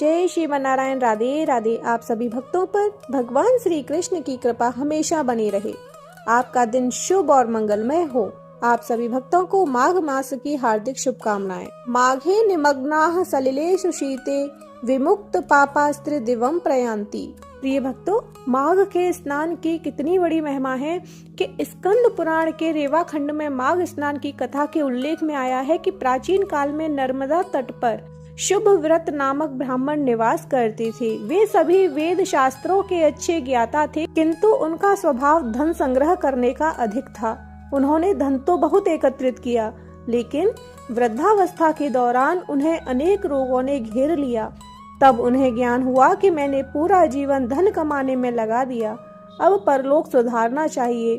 जय श्रीमन नारायण। राधे राधे। आप सभी भक्तों पर भगवान श्री कृष्ण की कृपा हमेशा बनी रहे। आपका दिन शुभ और मंगलमय हो। आप सभी भक्तों को माघ मास की हार्दिक शुभकामनाएं। माघे निमग्नाः सलिलेषु शीते विमुक्त पापास्त्र दिवम प्रयान्ति। प्रिय भक्तों, माघ के स्नान की कितनी बड़ी महिमा है कि स्कंद पुराण के रेवा खंड में माघ स्नान की कथा के उल्लेख में आया है कि प्राचीन काल में नर्मदा तट पर शुभ व्रत नामक ब्राह्मण निवास करते थे। वे सभी वेद शास्त्रों के अच्छे ज्ञाता थे, किंतु उनका स्वभाव धन संग्रह करने का अधिक था। उन्होंने धन तो बहुत एकत्रित किया, लेकिन वृद्धावस्था के दौरान उन्हें अनेक रोगों ने घेर लिया। तब उन्हें ज्ञान हुआ कि मैंने पूरा जीवन धन कमाने में लगा दिया, अब परलोक सुधारना चाहिए।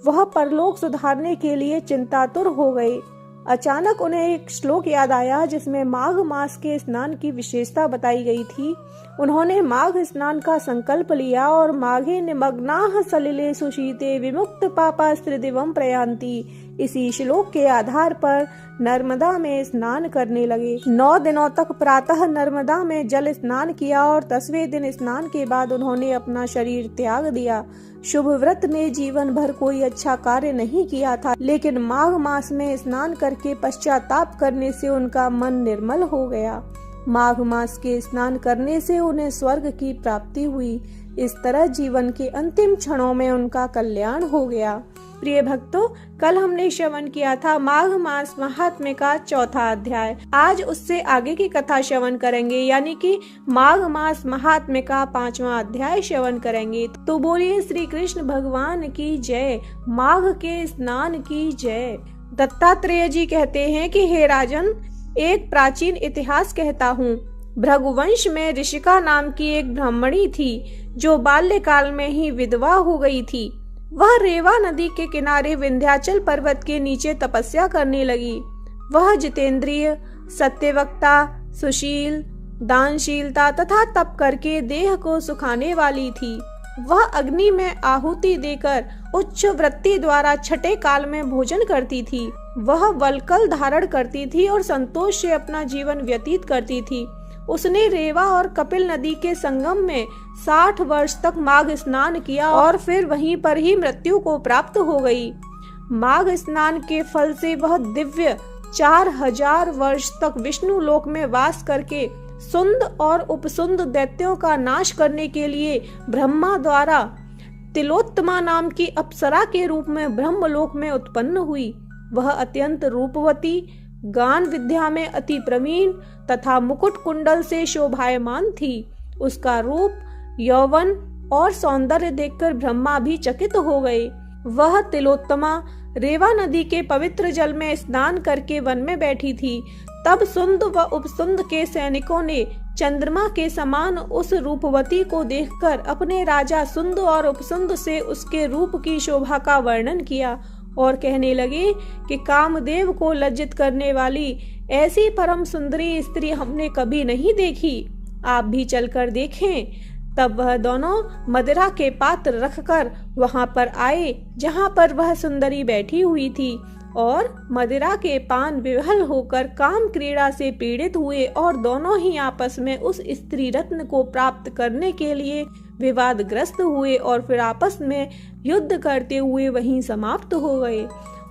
वह परलोक सुधारने के लिए चिंतातुर हो गए। अचानक उन्हें एक श्लोक याद आया जिसमें माघ मास के स्नान की विशेषता बताई गई थी। उन्होंने माघ स्नान का संकल्प लिया और माघे निमग्नाः सलिलेषु शीते विमुक्त पापास्त्र दिवम प्रयान्ति इसी श्लोक के आधार पर नर्मदा में स्नान करने लगे। 9 दिनों तक प्रातः नर्मदा में जल स्नान किया और 10वें दिन स्नान के बाद उन्होंने अपना शरीर त्याग दिया। शुभ व्रत ने जीवन भर कोई अच्छा कार्य नहीं किया था, लेकिन माघ मास में स्नान करके पश्चाताप करने से उनका मन निर्मल हो गया। माघ मास के स्नान करने से उन्हें स्वर्ग की प्राप्ति हुई। इस तरह जीवन के अंतिम क्षणों में उनका कल्याण हो गया। प्रिय भक्तों, कल हमने श्रवण किया था माघ मास महात्म्य का 4था अध्याय। आज उससे आगे की कथा श्रवण करेंगे, यानी कि माघ मास महात्म्य का 5वां अध्याय श्रवण करेंगे। तो बोलिए श्री कृष्ण भगवान की जय। माघ के स्नान की जय। दत्तात्रेय जी कहते हैं कि हे राजन, एक प्राचीन इतिहास कहता हूँ। भृगुवंश में ऋषिका नाम की एक ब्राह्मणी थी जो बाल्यकाल में ही विधवा हो गई थी। वह रेवा नदी के किनारे विंध्याचल पर्वत के नीचे तपस्या करने लगी। वह जितेंद्रिय, सत्यवक्ता, सुशील, दानशीलता तथा तप करके देह को सुखाने वाली थी। वह अग्नि में आहुति देकर उच्च वृत्ति द्वारा छठे काल में भोजन करती थी। वह वल्कल धारण करती थी और संतोष से अपना जीवन व्यतीत करती थी। उसने रेवा और कपिल नदी के संगम में 60 वर्ष तक माघ स्नान किया और फिर वहीं पर ही मृत्यु को प्राप्त हो गई। माघ स्नान के फल से वह दिव्य 4000 वर्ष तक विष्णु लोक में वास करके सुंद और उपसुंद दैत्यों का नाश करने के लिए ब्रह्मा द्वारा तिलोत्तमा नाम की अप्सरा के रूप में ब्रह्मलोक में उत्पन्न हुई। वह अत्यंत रूपवती, गान विद्या में अति प्रवीण तथा मुकुट कुंडल से शोभायमान थी। उसका रूप, यौवन और सौंदर्य देखकर ब्रह्मा भी चकित हो गए। वह तिलोत्तमा रेवा नदी के पवित्र जल में स्नान करके वन में बैठी थी। तब सुंद व उपसुंद के सैनिकों ने चंद्रमा के समान उस रूपवती को देखकर अपने राजा सुंद और उपसुंद से उसके रूप की शोभा का वर्णन किया और कहने लगे कि कामदेव को लज्जित करने वाली ऐसी परम सुंदरी स्त्री हमने कभी नहीं देखी। आप भी चलकर देखें। तब वह दोनों मदिरा के पात्र रखकर वहां पर आए जहां पर वह सुंदरी बैठी हुई थी, और मदिरा के पान विवहल होकर काम क्रीड़ा से पीड़ित हुए और दोनों ही आपस में उस स्त्री रत्न को प्राप्त करने के लिए विवादग्रस्त हुए और फिर आपस में युद्ध करते हुए वहीं समाप्त हो गए।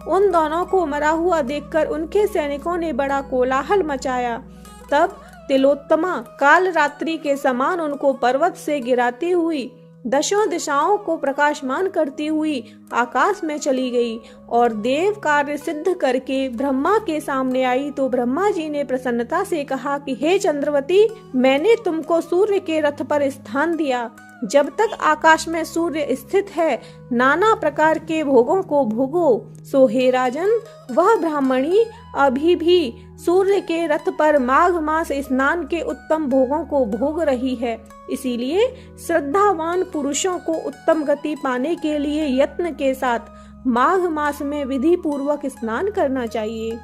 उन दोनों को मरा हुआ देखकर उनके सैनिकों ने बड़ा कोलाहल मचाया। तब तिलोत्तमा काल रात्रि के समान उनको पर्वत से गिराती हुई 10 दिशाओं को प्रकाशमान करती हुई आकाश में चली गई और देव कार्य सिद्ध करके ब्रह्मा के सामने आई। तो ब्रह्मा जी ने प्रसन्नता से कहा कि हे चंद्रवती, मैंने तुमको सूर्य के रथ पर स्थान दिया। जब तक आकाश में सूर्य स्थित है, नाना प्रकार के भोगों को भोगो। सो हे राजन, वह ब्राह्मणी अभी भी सूर्य के रथ पर माघ मास स्नान के उत्तम भोगों को भोग रही है। इसीलिए श्रद्धावान पुरुषों को उत्तम गति पाने के लिए यत्न के साथ माघ मास में विधि पूर्वक स्नान करना चाहिए।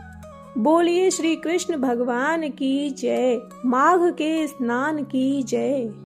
बोलिए श्री कृष्ण भगवान की जय। माघ के स्नान की जय।